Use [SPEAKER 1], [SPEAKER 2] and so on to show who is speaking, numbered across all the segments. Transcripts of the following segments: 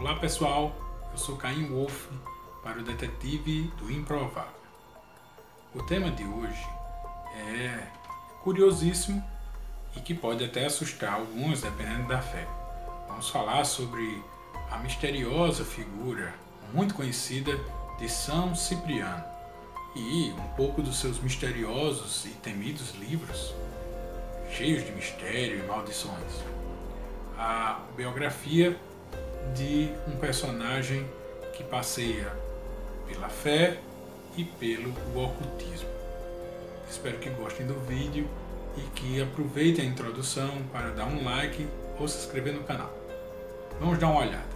[SPEAKER 1] Olá pessoal, eu sou Caim Wolf para o Detetive do Improvável. O tema de hoje é curiosíssimo e que pode até assustar alguns dependendo da fé. Vamos falar sobre a misteriosa figura muito conhecida de São Cipriano e um pouco dos seus misteriosos e temidos livros, cheios de mistério e maldições. A biografia de um personagem que passeia pela fé e pelo ocultismo. Espero que gostem do vídeo e que aproveitem a introdução para dar um like ou se inscrever no canal. Vamos dar uma olhada.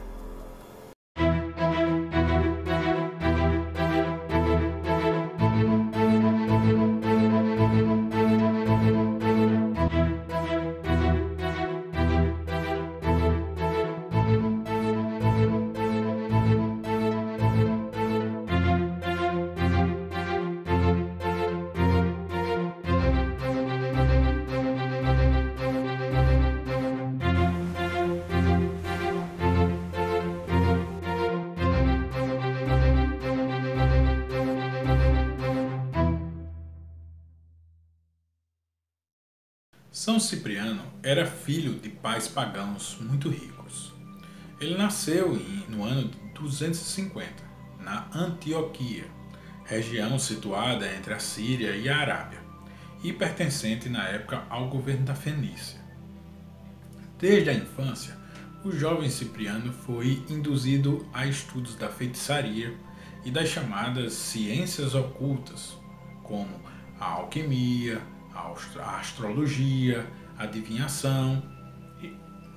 [SPEAKER 1] São Cipriano era filho de pais pagãos muito ricos. Ele nasceu no ano de 250, na Antioquia, região situada entre a Síria e a Arábia, e pertencente na época ao governo da Fenícia. Desde a infância, o jovem Cipriano foi induzido a estudos da feitiçaria e das chamadas ciências ocultas, como a alquimia, a astrologia, a adivinhação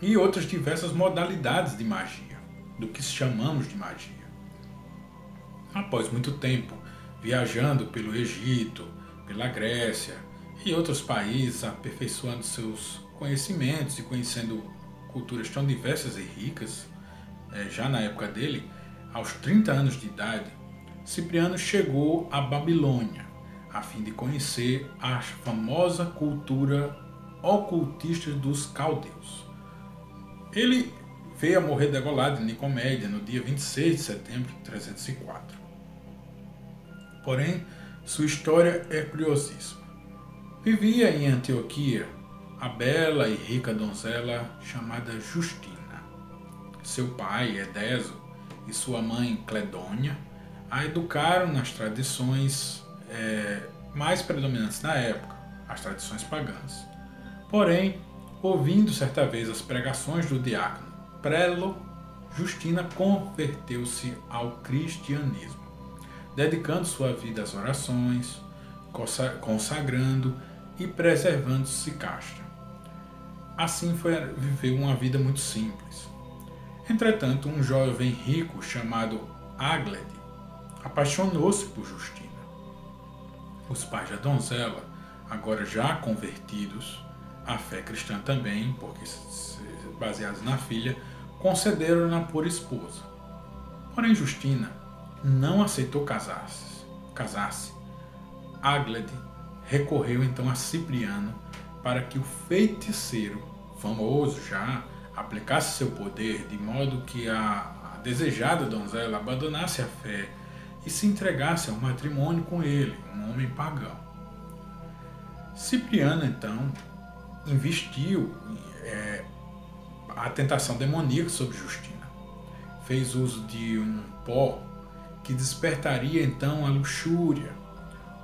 [SPEAKER 1] e outras diversas modalidades de magia, do que chamamos de magia. Após muito tempo viajando pelo Egito, pela Grécia e outros países, aperfeiçoando seus conhecimentos e conhecendo culturas tão diversas e ricas, já na época dele, aos 30 anos de idade, Cipriano chegou à Babilônia, a fim de conhecer a famosa cultura ocultista dos caldeus. Ele veio a morrer degolado em Nicomédia no dia 26 de setembro de 304. Porém, sua história é curiosíssima. Vivia em Antioquia a bela e rica donzela chamada Justina. Seu pai, Edeso, e sua mãe, Cledônia, a educaram nas tradições mais predominantes na época, as tradições pagãs. Porém, ouvindo certa vez as pregações do diácono Prelo, Justina converteu-se ao cristianismo, dedicando sua vida às orações, consagrando e preservando-se casta. Assim viveu uma vida muito simples. Entretanto, um jovem rico chamado Áglede apaixonou-se por Justina. Os pais da donzela, agora já convertidos à fé cristã também, porque baseados na filha, concederam-na por esposa. Porém, Justina não aceitou casar-se. Áglede recorreu então a Cipriano para que o feiticeiro, famoso já, aplicasse seu poder de modo que a desejada donzela abandonasse a fé e se entregasse ao matrimônio com ele, um homem pagão. Cipriano, então, investiu a tentação demoníaca sobre Justina. Fez uso de um pó que despertaria, então, a luxúria,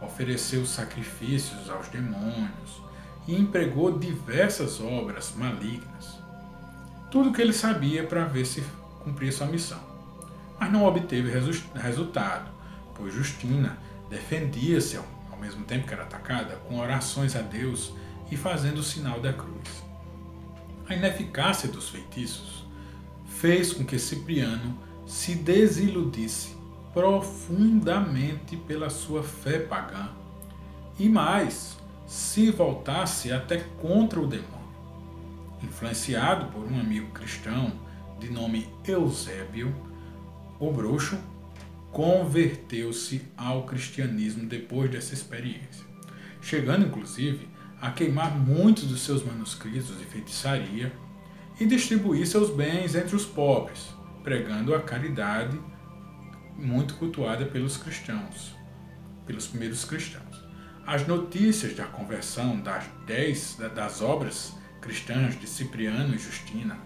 [SPEAKER 1] ofereceu sacrifícios aos demônios e empregou diversas obras malignas. Tudo o que ele sabia para ver se cumpria sua missão. Mas não obteve resultado, pois Justina defendia-se ao mesmo tempo que era atacada com orações a Deus e fazendo o sinal da cruz. A ineficácia dos feitiços fez com que Cipriano se desiludisse profundamente pela sua fé pagã e mais, se voltasse até contra o demônio. Influenciado por um amigo cristão de nome Eusébio, o bruxo converteu-se ao cristianismo depois dessa experiência, chegando inclusive a queimar muitos dos seus manuscritos de feitiçaria e distribuir seus bens entre os pobres, pregando a caridade muito cultuada pelos cristãos, pelos primeiros cristãos. As notícias da conversão das obras cristãs de Cipriano e Justina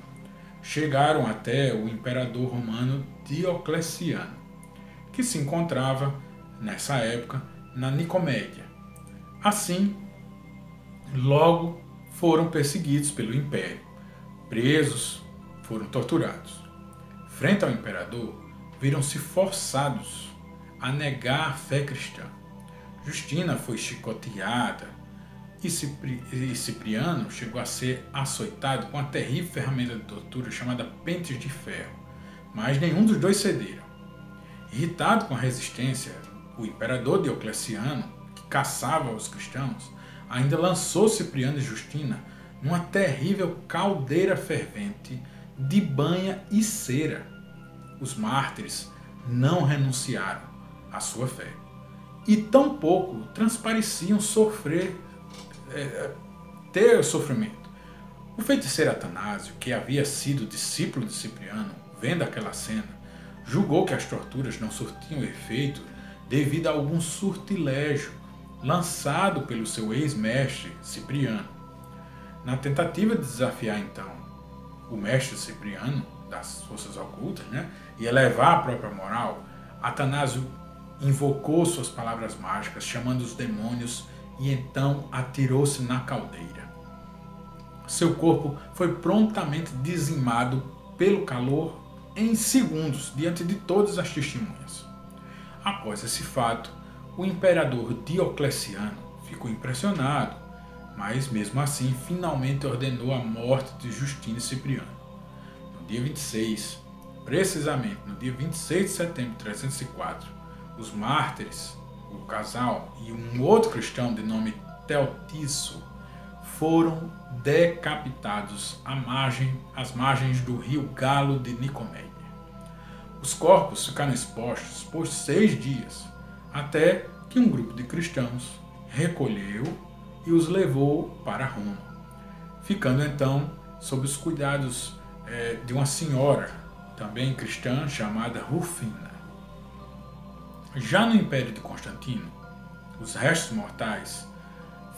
[SPEAKER 1] chegaram até o imperador romano Diocleciano, que se encontrava, nessa época, na Nicomédia. Assim, logo foram perseguidos pelo império, presos, foram torturados. Frente ao imperador, viram-se forçados a negar a fé cristã. Justina foi chicoteada e Cipriano chegou a ser açoitado com a terrível ferramenta de tortura chamada pentes de ferro, mas nenhum dos dois cederam. Irritado com a resistência, o imperador Diocleciano, que caçava os cristãos, ainda lançou Cipriano e Justina numa terrível caldeira fervente de banha e cera. Os mártires não renunciaram à sua fé e tampouco transpareciam ter sofrimento. O feiticeiro Atanásio, que havia sido discípulo de Cipriano, vendo aquela cena, julgou que as torturas não surtiam efeito devido a algum sortilégio lançado pelo seu ex-mestre Cipriano. Na tentativa de desafiar então o mestre Cipriano das forças ocultas, e elevar a própria moral, Atanásio invocou suas palavras mágicas, chamando os demônios, e então atirou-se na caldeira. Seu corpo foi prontamente dizimado pelo calor em segundos, diante de todas as testemunhas. Após esse fato, o imperador Diocleciano ficou impressionado, mas mesmo assim finalmente ordenou a morte de Justina e Cipriano. No dia 26, precisamente no dia 26 de setembro de 304, os mártires, o casal e um outro cristão de nome Teotiso foram decapitados às margens do rio Galo de Nicomédia. Os corpos ficaram expostos por 6 dias, até que um grupo de cristãos recolheu e os levou para Roma, ficando então sob os cuidados de uma senhora, também cristã, chamada Rufina. Já no Império de Constantino, os restos mortais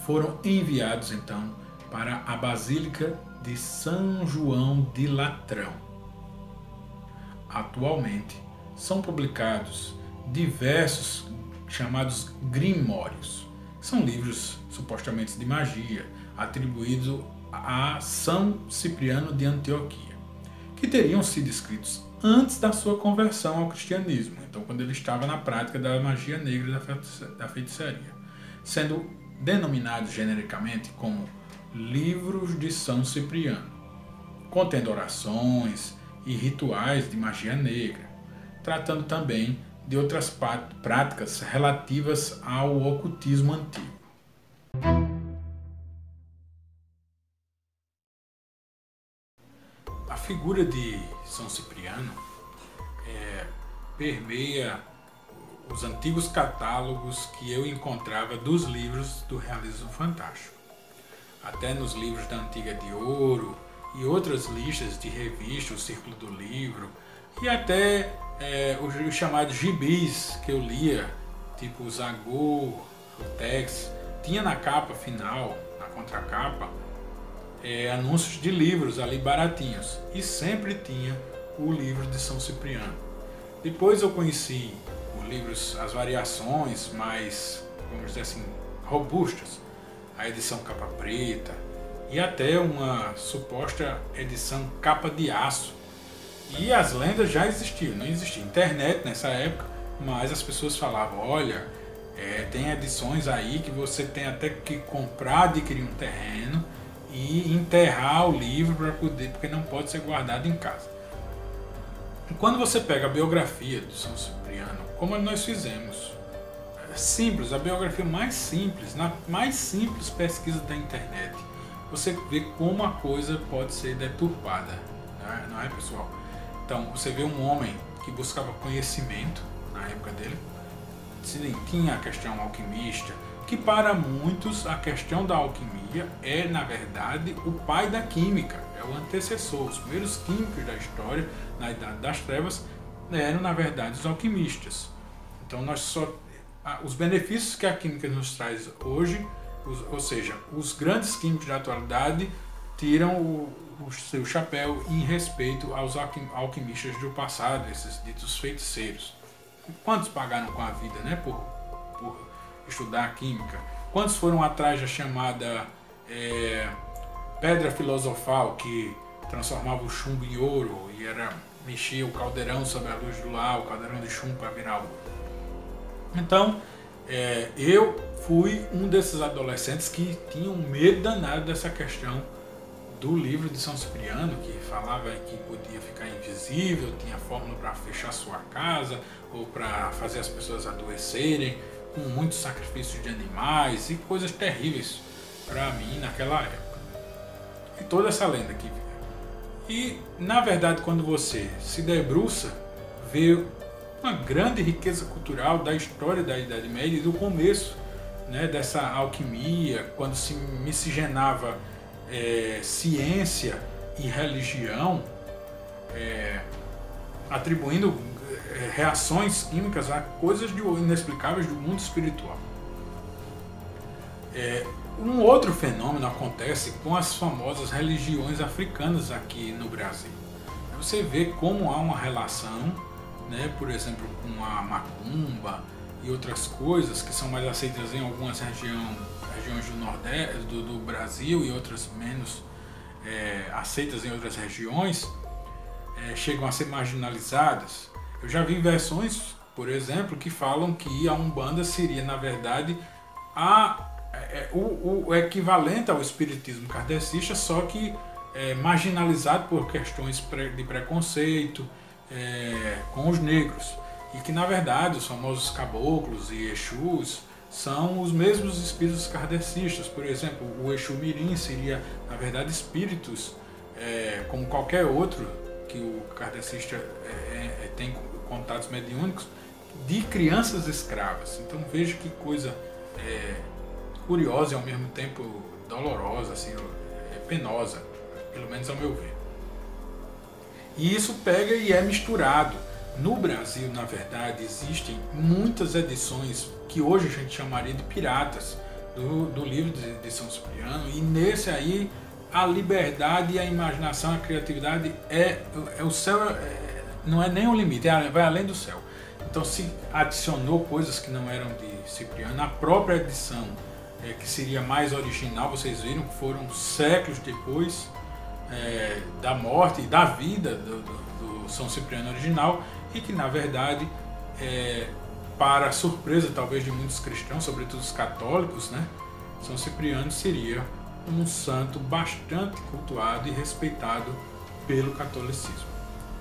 [SPEAKER 1] foram enviados então para a Basílica de São João de Latrão. Atualmente são publicados diversos chamados grimórios. São livros supostamente de magia atribuídos a São Cipriano de Antioquia, que teriam sido escritos antes da sua conversão ao cristianismo, então quando ele estava na prática da magia negra da feitiçaria, sendo denominados genericamente como Livros de São Cipriano, contendo orações e rituais de magia negra, tratando também de outras práticas relativas ao ocultismo antigo. A figura de São Cipriano permeia os antigos catálogos que eu encontrava dos livros do realismo fantástico. Até nos livros da Antiga de Ouro e outras listas de revistas, o Círculo do Livro, e até os chamados gibis que eu lia, tipo o Zagor, o Tex, tinha na capa final, na contracapa, anúncios de livros ali baratinhos, e sempre tinha o livro de São Cipriano. Depois eu conheci os livros, as variações mais, vamos dizer assim, robustas, a edição capa preta e até uma suposta edição capa de aço. E as lendas já existiam, não existia internet nessa época, mas as pessoas falavam, olha, tem edições aí que você tem até que comprar, adquirir um terreno e enterrar o livro para poder, porque não pode ser guardado em casa. Quando você pega a biografia de São Cipriano, como nós fizemos, simples, a biografia mais simples, na mais simples pesquisa da internet, você vê como a coisa pode ser deturpada, não é, pessoal? Então, você vê um homem que buscava conhecimento na época dele, tinha a questão alquimista, que para muitos a questão da alquimia é, na verdade, o pai da química, é é o antecessor. Os primeiros químicos da história, na Idade das Trevas, eram, na verdade, os alquimistas. Então, os benefícios que a química nos traz hoje, ou seja, os grandes químicos da atualidade tiram o seu chapéu em respeito aos alquimistas do passado, esses ditos feiticeiros. Quantos pagaram com a vida, né, por estudar a química? Quantos foram atrás da chamada pedra filosofal, que transformava o chumbo em ouro e mexia o caldeirão sob a luz do lar, o caldeirão de chumbo para virar ouro? Então, eu fui um desses adolescentes que tinham medo danado dessa questão do livro de São Cipriano, que falava que podia ficar invisível, tinha fórmula para fechar sua casa ou para fazer as pessoas adoecerem, com muitos sacrifícios de animais e coisas terríveis para mim naquela época. E toda essa lenda que veio. E, na verdade, quando você se debruça, vê uma grande riqueza cultural da história da Idade Média e do começo, né, dessa alquimia, quando se miscigenava ciência e religião, atribuindo reações químicas a coisas inexplicáveis do mundo espiritual. Um outro fenômeno acontece com as famosas religiões africanas aqui no Brasil. Você vê como há uma relação, né, por exemplo, com a macumba e outras coisas que são mais aceitas em algumas regiões do Nordeste, do Brasil, e outras menos aceitas em outras regiões, chegam a ser marginalizadas. Eu já vi versões, por exemplo, que falam que a Umbanda seria, na verdade, o equivalente ao espiritismo kardecista, só que marginalizado por questões de preconceito com os negros. E que, na verdade, os famosos caboclos e exus são os mesmos espíritos kardecistas. Por exemplo, o Exu Mirim seria, na verdade, espíritos como qualquer outro que o kardecista tem contatos mediúnicos, de crianças escravas. Então veja que coisa curiosa e ao mesmo tempo dolorosa, assim, penosa, pelo menos ao meu ver. E isso pega e é misturado. No Brasil, na verdade, existem muitas edições que hoje a gente chamaria de piratas do livro de São Cipriano, e nesse aí a liberdade e a imaginação, a criatividade o céu, não é nem o limite, vai além do céu. Então se adicionou coisas que não eram de Cipriano. Na própria edição, que seria mais original, vocês viram que foram séculos depois da morte e da vida do São Cipriano original, e que, na verdade, para a surpresa talvez de muitos cristãos, sobretudo os católicos, né, São Cipriano seria um santo bastante cultuado e respeitado pelo catolicismo.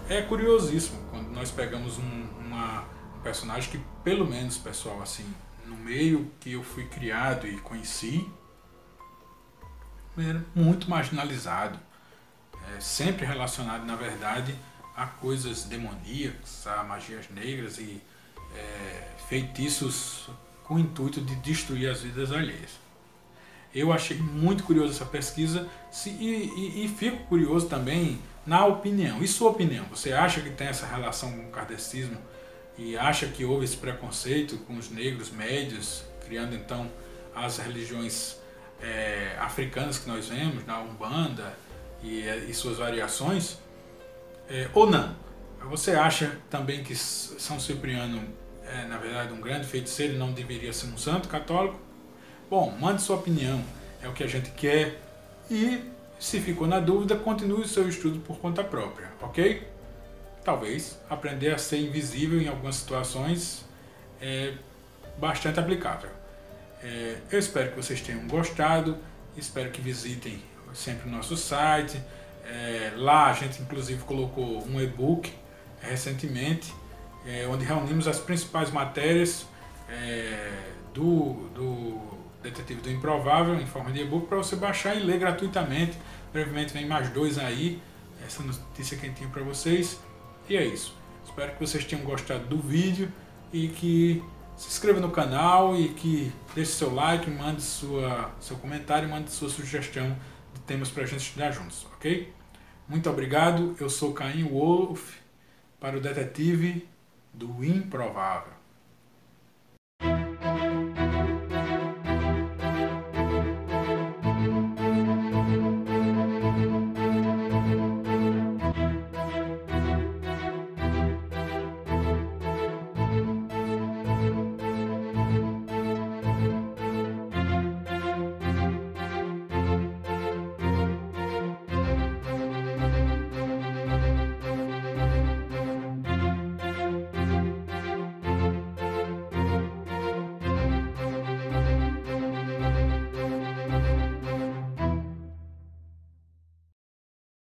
[SPEAKER 1] É curiosíssimo quando nós pegamos um personagem que, pelo menos, pessoal, assim, no meio que eu fui criado e conheci, era muito marginalizado, sempre relacionado, na verdade, a coisas demoníacas, a magias negras e feitiços com o intuito de destruir as vidas alheias. Eu achei muito curiosa essa pesquisa e fico curioso também na opinião. E sua opinião? Você acha que tem essa relação com o kardecismo e acha que houve esse preconceito com os negros médios, criando então as religiões africanas que nós vemos, na Umbanda e suas variações? Ou não? Você acha também que São Cipriano é, na verdade, um grande feiticeiro e não deveria ser um santo católico? Bom, mande sua opinião, é o que a gente quer. E, se ficou na dúvida, continue o seu estudo por conta própria, ok? Talvez aprender a ser invisível em algumas situações é bastante aplicável. Eu espero que vocês tenham gostado, espero que visitem sempre o nosso site. Lá a gente inclusive colocou um e-book recentemente, onde reunimos as principais matérias do Detetive do Improvável em forma de e-book para você baixar e ler gratuitamente. Brevemente vem mais 2 aí, essa notícia quentinha para vocês. E é isso. Espero que vocês tenham gostado do vídeo e que se inscreva no canal e que deixe seu like, mande seu comentário, mande sua sugestão de temas para a gente estudar juntos, ok? Muito obrigado, eu sou Caim Wolf para o Detetive do Improvável.